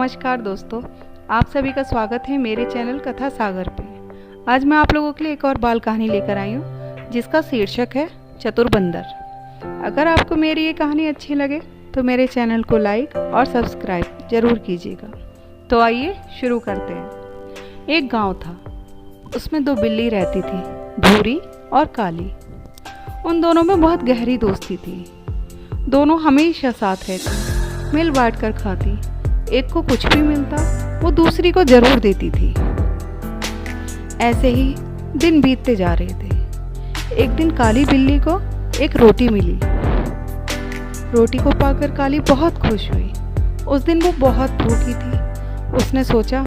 नमस्कार दोस्तों, आप सभी का स्वागत है मेरे चैनल कथा सागर पे। आज मैं आप लोगों के लिए एक और बाल कहानी लेकर आई हूँ जिसका शीर्षक है चतुर बंदर। अगर आपको मेरी ये कहानी अच्छी लगे तो मेरे चैनल को लाइक और सब्सक्राइब ज़रूर कीजिएगा। तो आइए शुरू करते हैं। एक गांव था, उसमें दो बिल्ली रहती थी, भूरी और काली। उन दोनों में बहुत गहरी दोस्ती थी। दोनों हमेशा साथ रहती, मिल बांट कर खाती। एक को कुछ भी मिलता वो दूसरी को जरूर देती थी। ऐसे ही दिन बीतते जा रहे थे। एक दिन काली बिल्ली को एक रोटी मिली। रोटी को पाकर काली बहुत खुश हुई। उस दिन वो बहुत भूखी थी। उसने सोचा,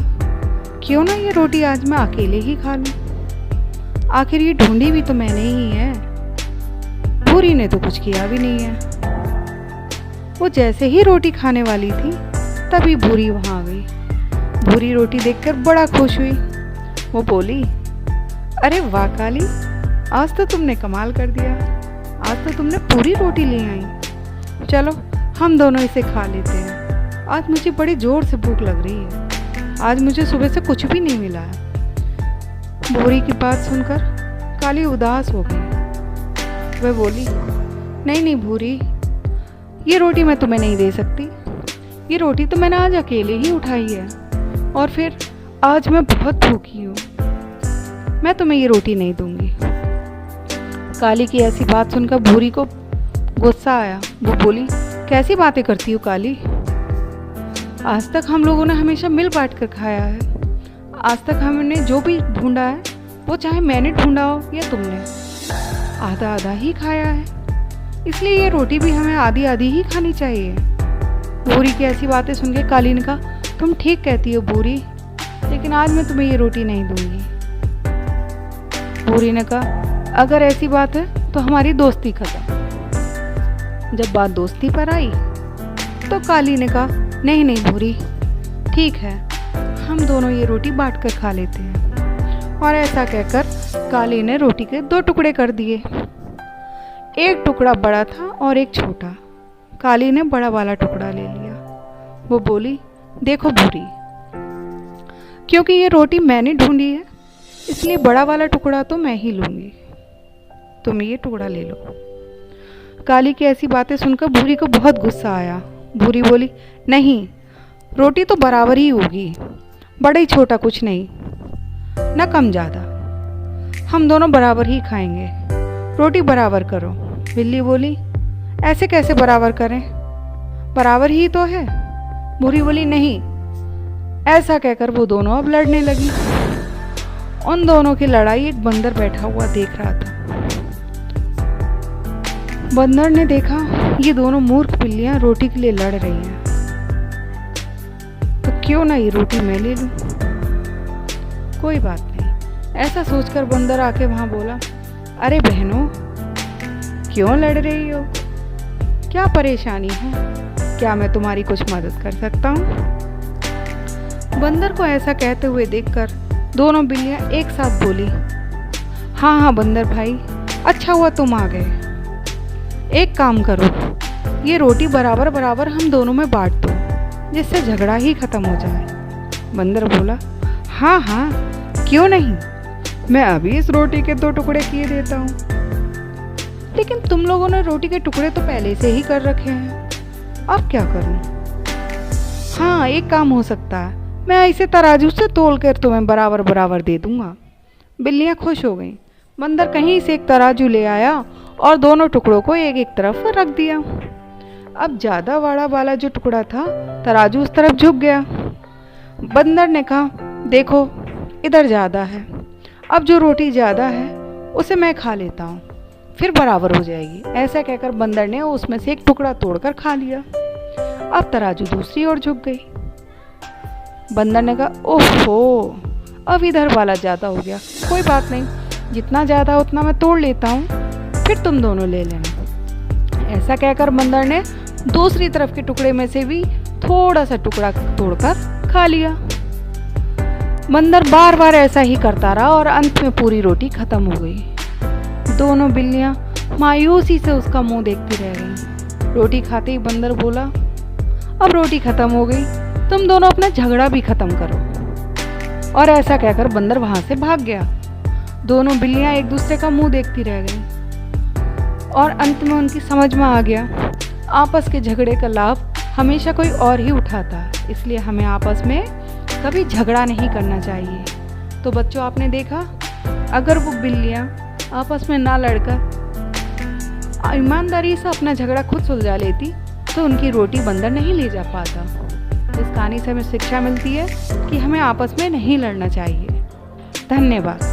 क्यों ना ये रोटी आज मैं अकेले ही खा लूं। आखिर ये ढूंढी भी तो मैंने ही है, भूरी ने तो कुछ किया भी नहीं है। वो जैसे ही रोटी खाने वाली थी तभी भूरी वहां आ गई। भूरी रोटी देखकर बड़ा खुश हुई। वो बोली, अरे वाह काली, आज तो तुमने कमाल कर दिया। आज तो तुमने पूरी रोटी ले आई। चलो हम दोनों इसे खा लेते हैं। आज मुझे बड़ी जोर से भूख लग रही है। आज मुझे सुबह से कुछ भी नहीं मिला है। भूरी की बात सुनकर काली उदास हो गई। वह बोली, नहीं भूरी, ये रोटी मैं तुम्हें नहीं दे सकती। ये रोटी तो मैंने आज अकेले ही उठाई है, और फिर आज मैं बहुत भूखी हूँ। मैं तुम्हें ये रोटी नहीं दूंगी। काली की ऐसी बात सुनकर भूरी को गुस्सा आया। वो बोली, कैसी बातें करती हो काली? आज तक हम लोगों ने हमेशा मिल बांट कर खाया है। आज तक हमने जो भी ढूंढा है वो चाहे मैंने ढूंढा हो या तुमने, आधा आधा ही खाया है। इसलिए ये रोटी भी हमें आधी आधी ही खानी चाहिए। भूरी की ऐसी बातें सुन के काली ने कहा, तुम ठीक कहती हो भूरी, लेकिन आज मैं तुम्हें ये रोटी नहीं दूंगी। भूरी ने कहा, अगर ऐसी बात है तो हमारी दोस्ती खत्म। जब बात दोस्ती पर आई तो काली ने कहा, नहीं भूरी, ठीक है, हम दोनों ये रोटी बांट कर खा लेते हैं। और ऐसा कहकर काली ने रोटी के दो टुकड़े कर दिए। एक टुकड़ा बड़ा था और एक छोटा। काली ने बड़ा वाला टुकड़ा ले लिया। वो बोली, देखो भूरी, क्योंकि ये रोटी मैंने ढूंढी है इसलिए बड़ा वाला टुकड़ा तो मैं ही लूंगी। तुम ये टुकड़ा ले लो। काली की ऐसी बातें सुनकर भूरी को बहुत गुस्सा आया। भूरी बोली, नहीं, रोटी तो बराबर ही होगी, बड़ा ही छोटा कुछ नहीं, न कम ज़्यादा। हम दोनों बराबर ही खाएंगे, रोटी बराबर करो। बिल्ली बोली, ऐसे कैसे बराबर करें, बराबर ही तो है। भूरी बोली, नहीं। ऐसा कहकर वो दोनों अब लड़ने लगी। उन दोनों की लड़ाई एक बंदर बैठा हुआ देख रहा था। बंदर ने देखा ये दोनों मूर्ख बिल्लियां रोटी के लिए लड़ रही हैं, तो क्यों ना ये रोटी मैं ले लूं। कोई बात नहीं, ऐसा सोचकर बंदर आके वहां बोला, अरे बहनों, क्यों लड़ रही हो? क्या परेशानी है? क्या मैं तुम्हारी कुछ मदद कर सकता हूँ? बंदर को ऐसा कहते हुए देखकर दोनों बिल्लियां एक साथ बोली, हाँ बंदर भाई, अच्छा हुआ तुम आ गए। एक काम करो, ये रोटी बराबर बराबर हम दोनों में बांट दो, जिससे झगड़ा ही खत्म हो जाए। बंदर बोला, हाँ, क्यों नहीं, मैं अभी इस रोटी के दो टुकड़े किए देता हूँ। लेकिन तुम लोगों ने रोटी के टुकड़े तो पहले से ही कर रखे हैं, अब क्या करूं? हाँ, एक काम हो सकता है, मैं इसे तराजू से तोल कर तुम्हें बराबर बराबर दे दूंगा। बिल्लियां खुश हो गईं। बंदर कहीं से एक तराजू ले आया और दोनों टुकड़ों को एक एक तरफ रख दिया। अब ज़्यादा बड़ा वाला जो टुकड़ा था, तराजू उस तरफ झुक गया। बंदर ने कहा, देखो इधर ज़्यादा है, अब जो रोटी ज़्यादा है उसे मैं खा लेता हूँ, फिर बराबर हो जाएगी। ऐसा कहकर बंदर ने उसमें से एक टुकड़ा तोड़कर खा लिया। अब तराजू दूसरी ओर झुक गई। बंदर ने कहा, ओहो, अब इधर वाला ज़्यादा हो गया। कोई बात नहीं, जितना ज़्यादा उतना मैं तोड़ लेता हूँ, फिर तुम दोनों ले लेना। ऐसा कहकर बंदर ने दूसरी तरफ के टुकड़े में से भी थोड़ा सा टुकड़ा तोड़कर खा लिया। बंदर बार बार ऐसा ही करता रहा और अंत में पूरी रोटी खत्म हो गई। दोनों बिल्लियां मायूसी से उसका मुंह देखती रह गईं। रोटी खाते ही बंदर बोला, अब रोटी खत्म हो गई, तुम दोनों अपना झगड़ा भी खत्म करो। और ऐसा कहकर बंदर वहां से भाग गया। दोनों बिल्लियां एक दूसरे का मुंह देखती रह गईं और अंत में उनकी समझ में आ गया, आपस के झगड़े का लाभ हमेशा कोई और ही उठाता है, इसलिए हमें आपस में कभी झगड़ा नहीं करना चाहिए। तो बच्चों, आपने देखा, अगर वो बिल्लियां आपस में ना लड़कर ईमानदारी से अपना झगड़ा खुद सुलझा लेती तो उनकी रोटी बंदर नहीं ले जा पाता। इस कहानी से हमें शिक्षा मिलती है कि हमें आपस में नहीं लड़ना चाहिए। धन्यवाद।